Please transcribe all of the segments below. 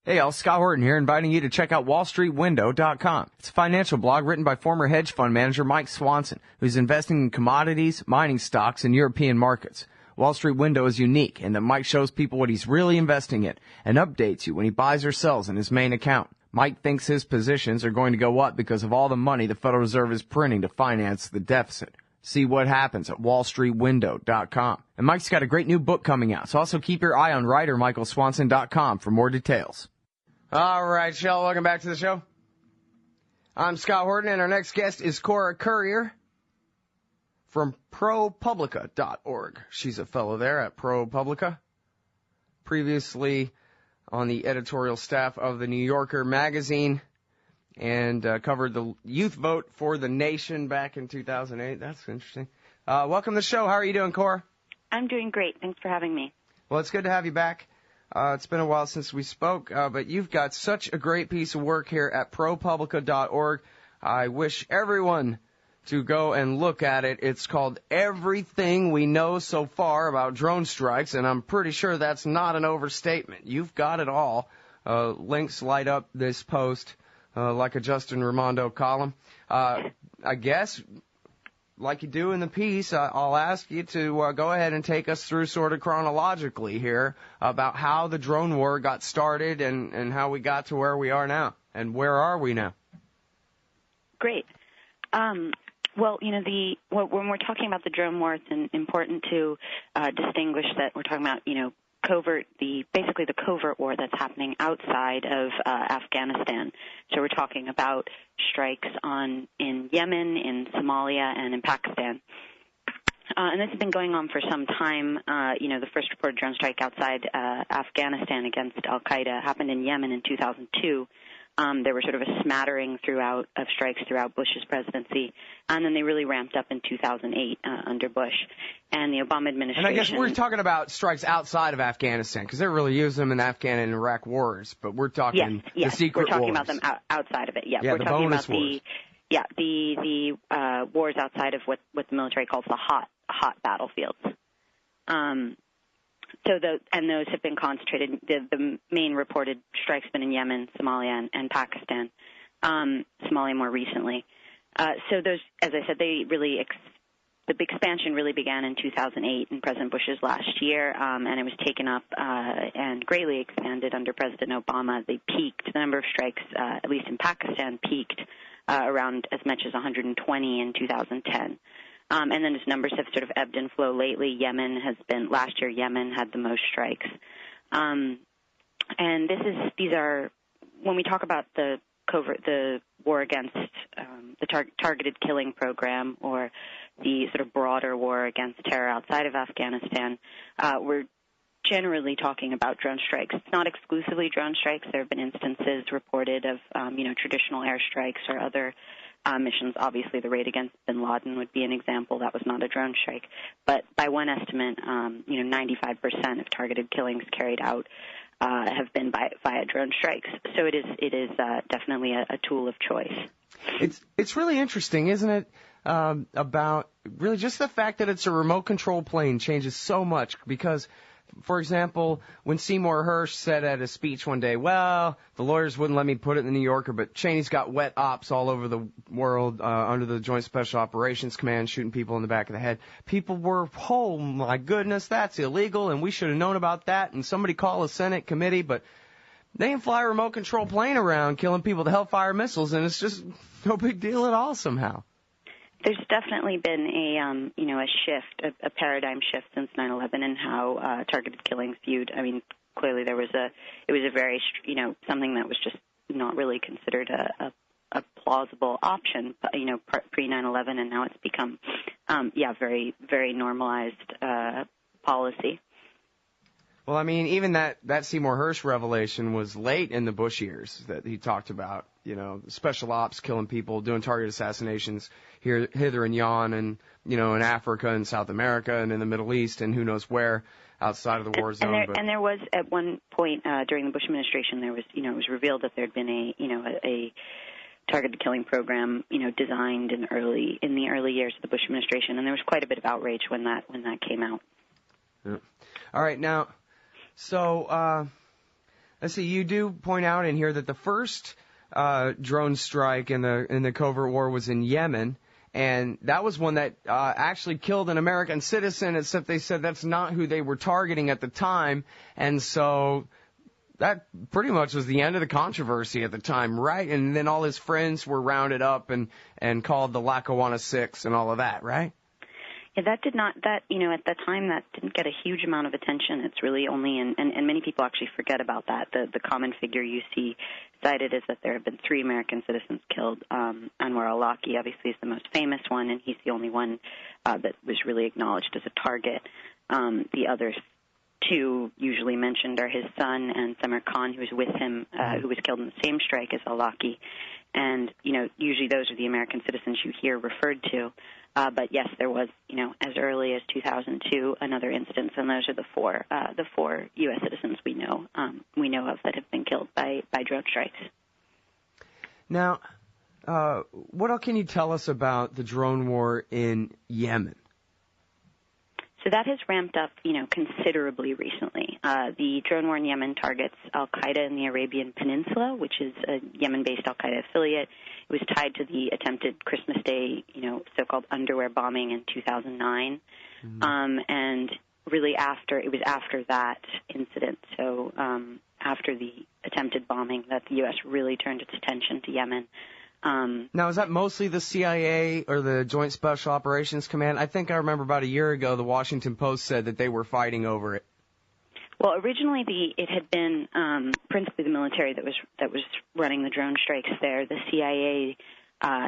Hey, all, Scott Horton here, inviting you to check out WallStreetWindow.com. It's a financial blog written by former hedge fund manager Mike Swanson, who's investing in commodities, mining stocks, and European markets. Wall Street Window is unique in that Mike shows people what he's really investing in and updates you when he buys or sells in his main account. Mike thinks his positions are going to go up because of all the money the Federal Reserve is printing to finance the deficit. See what happens at WallStreetWindow.com. And Mike's got a great new book coming out, so also keep your eye on writerMichaelSwanson.com for more details. All right, y'all, welcome back to the show. I'm Scott Horton, and our next guest is Cora Currier from ProPublica.org. She's a fellow there at ProPublica, previously on the editorial staff of the New Yorker magazine, and covered the youth vote for the nation back in 2008. That's interesting. Welcome to the show. How are you doing, Cora? I'm doing great. Thanks for having me. Well, it's good to have you back. It's been a while since we spoke, but you've got such a great piece of work here at ProPublica.org. I wish everyone to go and look at it. It's called Everything We Know So Far About Drone Strikes, and I'm pretty sure that's not an overstatement. You've got it all. Links light up this post like a Justin Raimondo column. I guess, like you do in the piece, I'll ask you to go ahead and take us through sort of chronologically here about how the drone war got started and how we got to where we are now. And where are we now? Great. Well, you know, when we're talking about the drone war, it's important to distinguish that we're talking about, you know, basically the covert war that's happening outside of Afghanistan. So we're talking about strikes in Yemen, in Somalia, and in Pakistan. And this has been going on for some time. You know, the first reported drone strike outside Afghanistan against al-Qaeda happened in Yemen in 2002. There were sort of a smattering of strikes throughout Bush's presidency, and then they really ramped up in 2008 under Bush and the Obama administration. And I guess we're talking about strikes outside of Afghanistan, because they're really using them in Afghan and Iraq wars, but we're talking the secret wars. We're talking about them outside of it. Yeah, we're the talking bonus about wars. the wars outside of what the military calls the hot battlefields. And those have been concentrated. The main reported strikes have been in Yemen, Somalia, and Pakistan. Somalia more recently. So those, as I said, the expansion really began in 2008 in President Bush's last year, and it was taken up and greatly expanded under President Obama. They peaked. The number of strikes, at least in Pakistan, peaked around as much as 120 in 2010. And then its numbers have sort of ebbed and flowed lately. Last year Yemen had the most strikes. And these are, when we talk about the war against the targeted killing program, or the sort of broader war against terror outside of Afghanistan, we're generally talking about drone strikes. It's not exclusively drone strikes. There have been instances reported of, traditional airstrikes or other missions. Obviously, the raid against bin Laden would be an example. That was not a drone strike. But by one estimate, 95% of targeted killings carried out have been via drone strikes. So it is definitely a tool of choice. It's really interesting, isn't it? About really just the fact that it's a remote control plane changes so much, because, for example, when Seymour Hersh said at a speech one day, well, the lawyers wouldn't let me put it in the New Yorker, but Cheney's got wet ops all over the world under the Joint Special Operations Command, shooting people in the back of the head. People were, oh, my goodness, that's illegal, and we should have known about that, and somebody call a Senate committee, but they can fly a remote control plane around killing people with Hellfire missiles, and it's just no big deal at all somehow. There's definitely been a shift, a paradigm shift since 9/11 in how targeted killings viewed. I mean, clearly it was a very, something that was just not really considered a plausible option, pre 9/11, and now it's become, very, very normalized policy. Well, I mean, even that Seymour Hersh revelation was late in the Bush years that he talked about, special ops, killing people, doing target assassinations hither and yon, and, in Africa and South America and in the Middle East and who knows where outside of the war zone. And there was at one point during the Bush administration, there was, it was revealed that there had been a targeted killing program, designed in the early years of the Bush administration, and there was quite a bit of outrage when that came out. Yeah. All right, now, so Let's see, you do point out in here that the first drone strike in the covert war was in Yemen, and that was one that actually killed an American citizen, except they said that's not who they were targeting at the time, and so that pretty much was the end of the controversy at the time, right? And then all his friends were rounded up and called the Lackawanna Six and all of that, right? Yeah, at the time that didn't get a huge amount of attention. It's really only and many people actually forget about that. The common figure you see cited is that there have been 3 American citizens killed. Anwar al-Awlaki obviously is the most famous one, and he's the only one that was really acknowledged as a target. The other 2 usually mentioned are his son and Samir Khan, who was with him, who was killed in the same strike as al-Awlaki. And, usually those are the American citizens you hear referred to. But yes, there was, as early as 2002, another instance, and those are the four U.S. citizens we know of that have been killed by drone strikes. Now, what else can you tell us about the drone war in Yemen? So that has ramped up, considerably recently. The drone war in Yemen targets al-Qaeda in the Arabian Peninsula, which is a Yemen-based al-Qaeda affiliate. It was tied to the attempted Christmas Day, so-called underwear bombing in 2009. And really it was after that incident, so after the attempted bombing, that the U.S. really turned its attention to Yemen. Now, is that mostly the CIA or the Joint Special Operations Command? I think I remember about a year ago the Washington Post said that they were fighting over it. Well, originally it had been principally the military that was running the drone strikes there. The CIA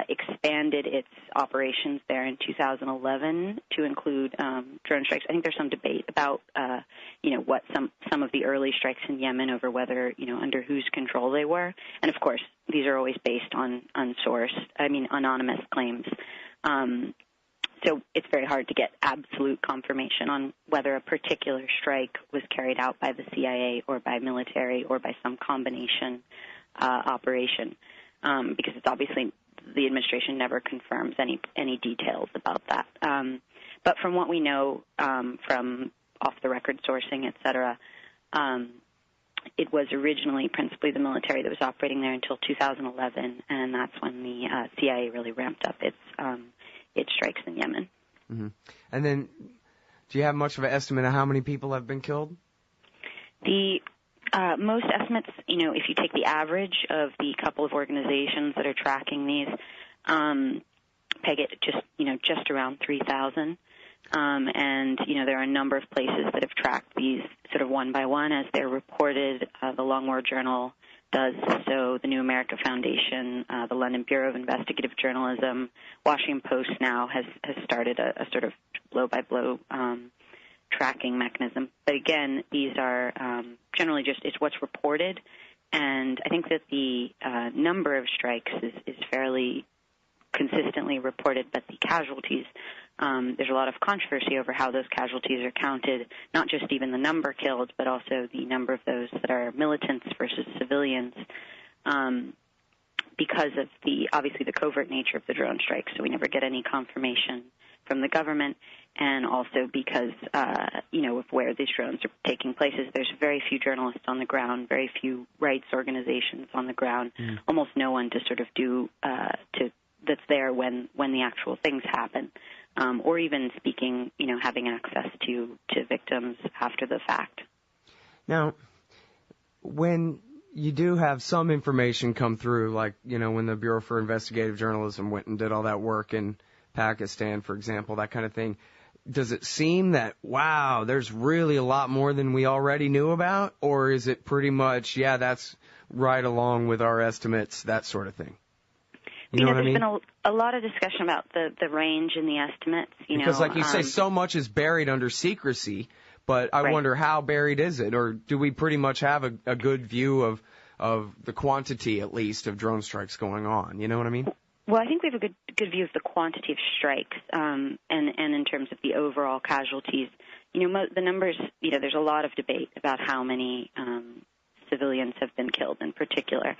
expanded its operations there in 2011 to include drone strikes. I think there's some debate about what some of the early strikes in Yemen over whether under whose control they were. And of course, these are always based on anonymous claims. So it's very hard to get absolute confirmation on whether a particular strike was carried out by the CIA or by military or by some combination operation, because it's obviously the administration never confirms any details about that. But from what we know from off-the-record sourcing, et cetera, it was originally principally the military that was operating there until 2011, and that's when the CIA really ramped up its strikes in Yemen. Mm-hmm. And then, do you have much of an estimate of how many people have been killed? The most estimates, if you take the average of the couple of organizations that are tracking these, peg it just around 3,000. And there are a number of places that have tracked these sort of one by one as they're reported. The Long War Journal does so, the New America Foundation, the London Bureau of Investigative Journalism, Washington Post now has started a sort of blow-by-blow tracking mechanism. But again, these are generally it's what's reported, and I think that the number of strikes is fairly consistently reported, but the casualties, there's a lot of controversy over how those casualties are counted, not just even the number killed, but also the number of those that are militants versus civilians, because of obviously the covert nature of the drone strikes, so we never get any confirmation from the government, and also because, of where these drones are taking place. There's very few journalists on the ground, very few rights organizations on the ground, almost no one to sort of do that's there when the actual things happen, or even speaking, having access to victims after the fact. Now, when you do have some information come through, like, when the Bureau for Investigative Journalism went and did all that work in Pakistan, for example, that kind of thing, does it seem that, wow, there's really a lot more than we already knew about? Or is it pretty much, yeah, that's right along with our estimates, that sort of thing? You know what I mean? There's been a lot of discussion about the range in the estimates. Because, like you say, so much is buried under secrecy, but I wonder how buried is it? Or do we pretty much have a good view of the quantity, at least, of drone strikes going on? You know what I mean? Well, I think we have a good view of the quantity of strikes, and in terms of the overall casualties. The numbers, there's a lot of debate about how many civilians have been killed in particular,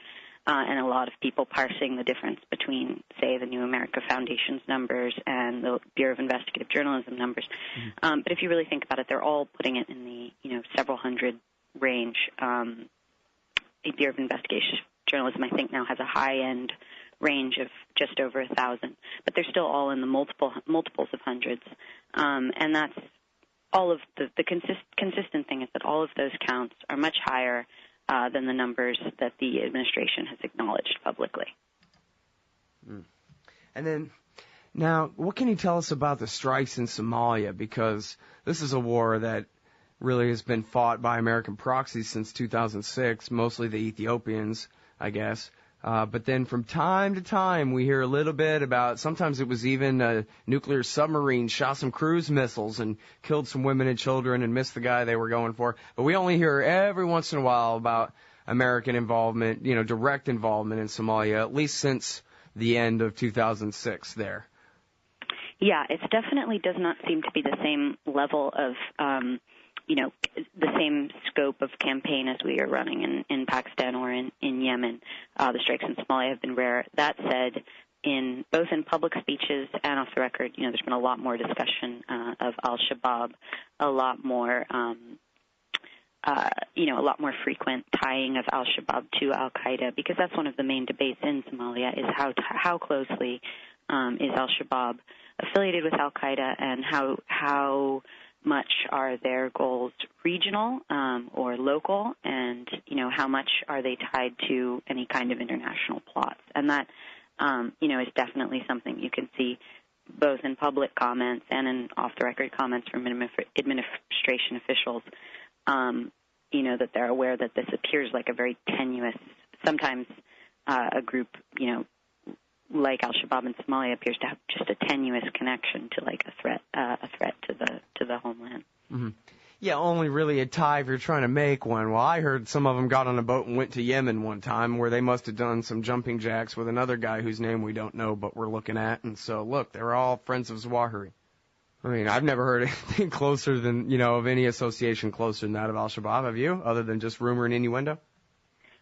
and a lot of people parsing the difference between, say, the New America Foundation's numbers and the Bureau of Investigative Journalism numbers. But if you really think about it, they're all putting it in the, several hundred range. Bureau of Investigation Journalism, I think, now has a high-end range of just over 1,000. But they're still all in the multiples of hundreds. And that's all of the consistent thing is that all of those counts are much higher than the numbers that the administration has acknowledged publicly. And then, now, what can you tell us about the strikes in Somalia? Because this is a war that really has been fought by American proxies since 2006, mostly the Ethiopians, I guess. But then from time to time, we hear a little bit about, sometimes it was even a nuclear submarine shot some cruise missiles and killed some women and children and missed the guy they were going for. But we only hear every once in a while about American involvement, direct involvement in Somalia, at least since the end of 2006 there. Yeah, it definitely does not seem to be the same level of the same scope of campaign as we are running in Pakistan or in Yemen. The strikes in Somalia have been rare. That said, both in public speeches and off the record, there's been a lot more discussion of al-Shabaab, a lot more frequent tying of al-Shabaab to al-Qaeda, because that's one of the main debates in Somalia is how closely is al-Shabaab affiliated with al-Qaeda, and how much are their goals regional or local, and how much are they tied to any kind of international plots. And that is definitely something you can see both in public comments and in off-the-record comments from administration officials, that they're aware that this appears like a very tenuous, sometimes a group, like al-Shabaab in Somalia appears to have just a tenuous connection to like a threat to the homeland. Mm-hmm. Yeah, only really a tie if you're trying to make one. Well, I heard some of them got on a boat and went to Yemen one time where they must have done some jumping jacks with another guy whose name we don't know but we're looking at. And so, look, they're all friends of Zawahiri. I mean, I've never heard anything closer than, of any association closer than that of al-Shabaab. Have you, other than just rumor and innuendo?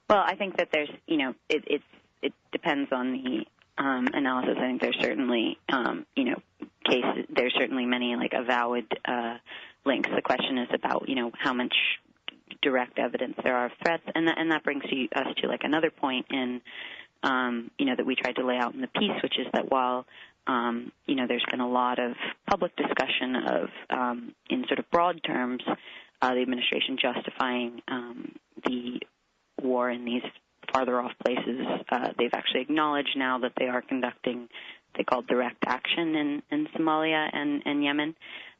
Well, I think that there's, it depends on the analysis. I think there's certainly, cases. There's certainly many like avowed links. The question is about, how much direct evidence there are of threats, and that brings us to like another point in, that we tried to lay out in the piece, which is that while there's been a lot of public discussion of, in sort of broad terms, the administration justifying the war in these farther off places. They've actually acknowledged now that they are conducting, they call direct action in Somalia and Yemen.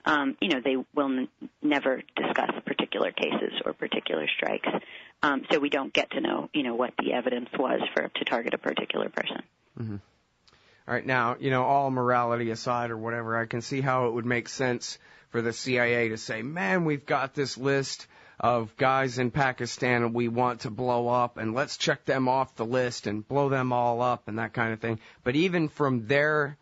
They will never discuss particular cases or particular strikes. So we don't get to know, what the evidence was to target a particular person. Mm-hmm. All right, now, all morality aside or whatever, I can see how it would make sense for the CIA to say, man, we've got this list of guys in Pakistan we want to blow up, and let's check them off the list and blow them all up and that kind of thing. But even from their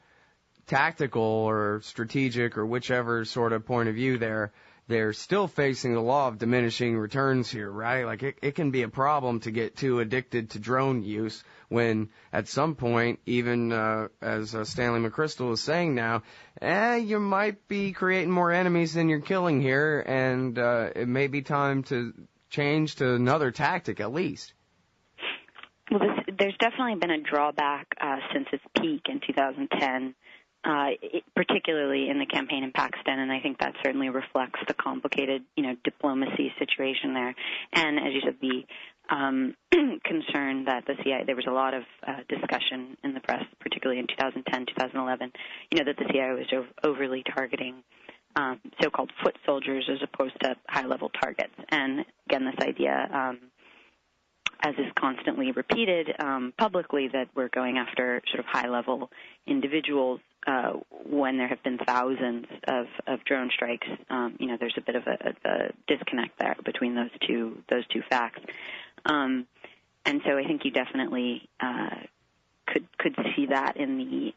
tactical or strategic or whichever sort of point of view they're still facing the law of diminishing returns here, right? Like, it can be a problem to get too addicted to drone use when at some point, even as Stanley McChrystal is saying now, you might be creating more enemies than you're killing here, and it may be time to change to another tactic at least. Well, there's definitely been a drawback since its peak in 2010. Particularly in the campaign in Pakistan, and I think that certainly reflects the complicated, diplomacy situation there. And as you said, the concern that the CIA, there was a lot of discussion in the press, particularly in 2010, 2011, that the CIA was overly targeting so-called foot soldiers as opposed to high-level targets. And again, this idea, as is constantly repeated publicly, that we're going after sort of high-level individuals when there have been thousands of drone strikes. There's a bit of a disconnect there between those two facts. And so I think you definitely could see that in the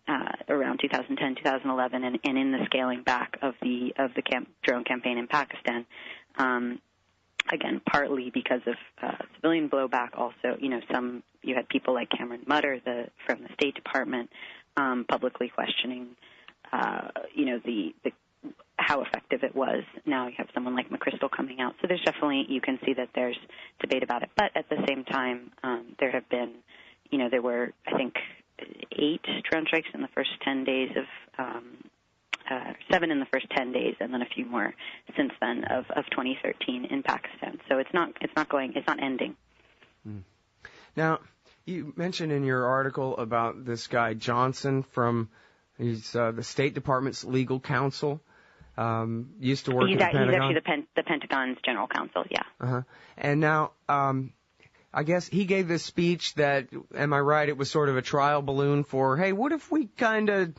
around 2010, 2011, and in the scaling back of the drone campaign in Pakistan. Again, partly because of civilian blowback. Also, you had people like Cameron Mutter from the State Department publicly questioning, how effective it was. Now you have someone like McChrystal coming out. So there's definitely, you can see that there's debate about it. But at the same time, there have been, there were, I think, 8 drone strikes in the first 10 days of 7 in the first 10 days, and then a few more since then of 2013 in Pakistan. So it's not ending. Now, you mentioned in your article about this guy Johnson he's the State Department's legal counsel. Used to work at the Pentagon. He's actually the Pentagon's general counsel. Yeah. Uh-huh. And now, I guess he gave this speech that, am I right, it was sort of a trial balloon for, hey, what if we kind of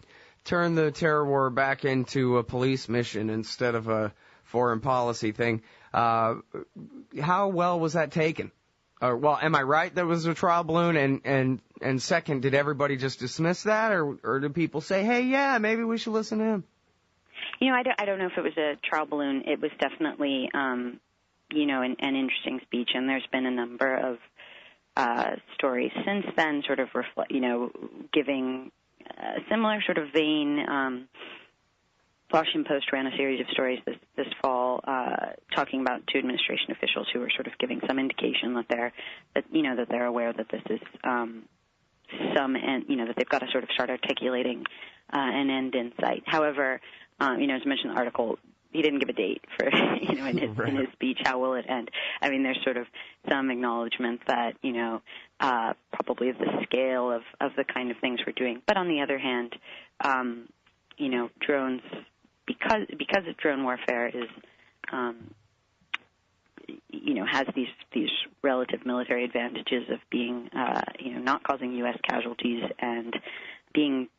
turn the terror war back into a police mission instead of a foreign policy thing? How well was that taken? Well, am I right that was a trial balloon? And second, did everybody just dismiss that, or did people say, hey, yeah, maybe we should listen to him? I don't know if it was a trial balloon. It was definitely, an interesting speech, and there's been a number of stories since then, sort of giving a similar sort of vein. Washington Post ran a series of stories this fall talking about 2 administration officials who were sort of giving some indication that they're aware that this is that they've got to sort of start articulating an end in sight. However, as I mentioned in the article, he didn't give a date for in his speech. How will it end? I mean, there's sort of some acknowledgement that probably of the scale of the kind of things we're doing. But on the other hand, drones, because of drone warfare is has these relative military advantages of being not causing U.S. casualties and being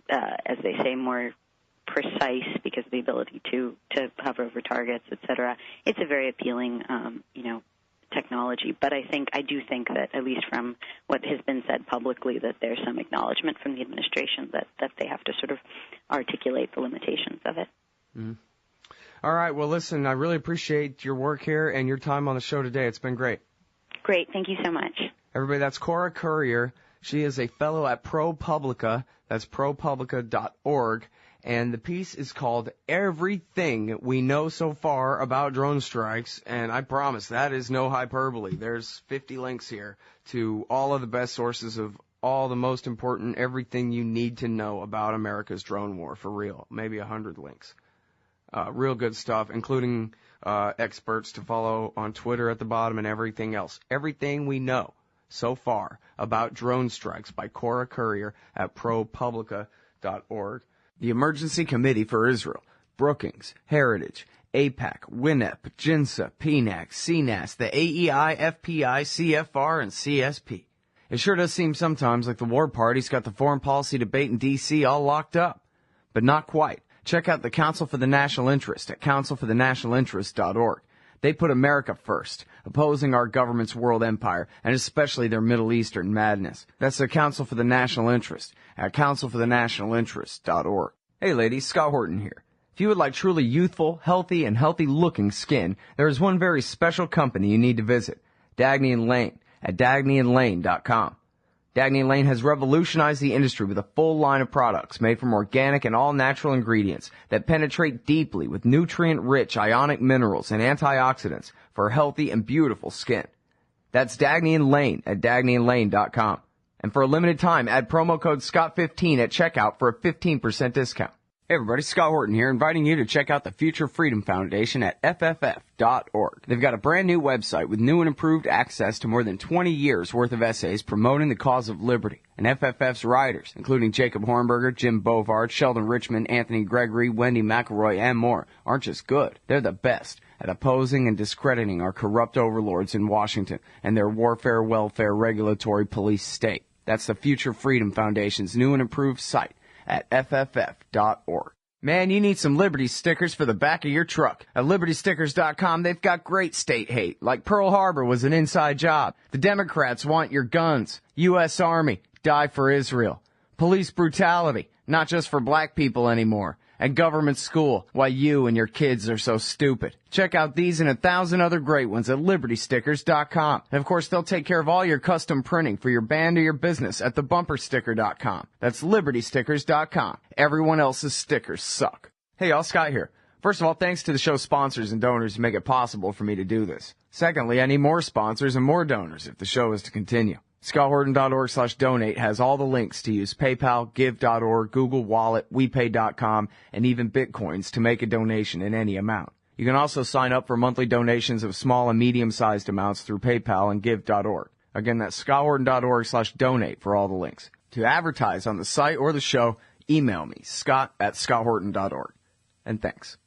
as they say more precise because of the ability to hover over targets, etc. It's a very appealing technology, but I do think that, at least from what has been said publicly, that there's some acknowledgement from the administration that they have to sort of articulate the limitations of it. Mm-hmm. All right. Well, listen, I really appreciate your work here and your time on the show today. It's been great. Great. Thank you so much. Everybody, that's Cora Currier. She is a fellow at ProPublica. That's ProPublica.org. And the piece is called Everything We Know So Far About Drone Strikes. And I promise that is no hyperbole. There's 50 links here to all of the best sources of all the most important everything you need to know about America's drone war, for real. Maybe 100 links. Real good stuff, including experts to follow on Twitter at the bottom and everything else. Everything we know so far about drone strikes by Cora Currier at ProPublica.org. The Emergency Committee for Israel, Brookings, Heritage, AIPAC, WINEP, JINSA, PNAC, CNAS, the AEI, FPI, CFR, and CSP. It sure does seem sometimes like the war party's got the foreign policy debate in D.C. all locked up. But not quite. Check out the Council for the National Interest at councilforthenationalinterest.org. They put America first, opposing our government's world empire, and especially their Middle Eastern madness. That's the Council for the National Interest at councilforthenationalinterest.org. Hey ladies, Scott Horton here. If you would like truly youthful, healthy, and healthy-looking skin, there is one very special company you need to visit, Dagny & Lane at dagnyandlane.com. Dagny & Lane has revolutionized the industry with a full line of products made from organic and all-natural ingredients that penetrate deeply with nutrient-rich ionic minerals and antioxidants for healthy and beautiful skin. That's Dagny & Lane at dagnyandlane.com. And for a limited time, add promo code SCOTT15 at checkout for a 15% discount. Hey everybody, Scott Horton here, inviting you to check out the Future Freedom Foundation at FFF.org. They've got a brand new website with new and improved access to more than 20 years worth of essays promoting the cause of liberty. And FFF's writers, including Jacob Hornberger, Jim Bovard, Sheldon Richman, Anthony Gregory, Wendy McElroy, and more, aren't just good. They're the best at opposing and discrediting our corrupt overlords in Washington and their warfare, welfare, regulatory police state. That's the Future Freedom Foundation's new and improved site at FFF.org. Man, you need some Liberty stickers for the back of your truck. At LibertyStickers.com, they've got great state hate, like Pearl Harbor was an inside job. The Democrats want your guns. U.S. Army, die for Israel. Police brutality, not just for black people anymore. And government school, why you and your kids are so stupid. Check out these and 1,000 other great ones at LibertyStickers.com. And of course, they'll take care of all your custom printing for your band or your business at TheBumperSticker.com. That's LibertyStickers.com. Everyone else's stickers suck. Hey y'all, Scott here. First of all, thanks to the show's sponsors and donors who make it possible for me to do this. Secondly, I need more sponsors and more donors if the show is to continue. ScottHorton.org/donate has all the links to use PayPal, Give.org, Google Wallet, WePay.com, and even Bitcoins to make a donation in any amount. You can also sign up for monthly donations of small and medium-sized amounts through PayPal and Give.org. Again, that's ScottHorton.org/donate for all the links. To advertise on the site or the show, email me, Scott@ScottHorton.org. And thanks.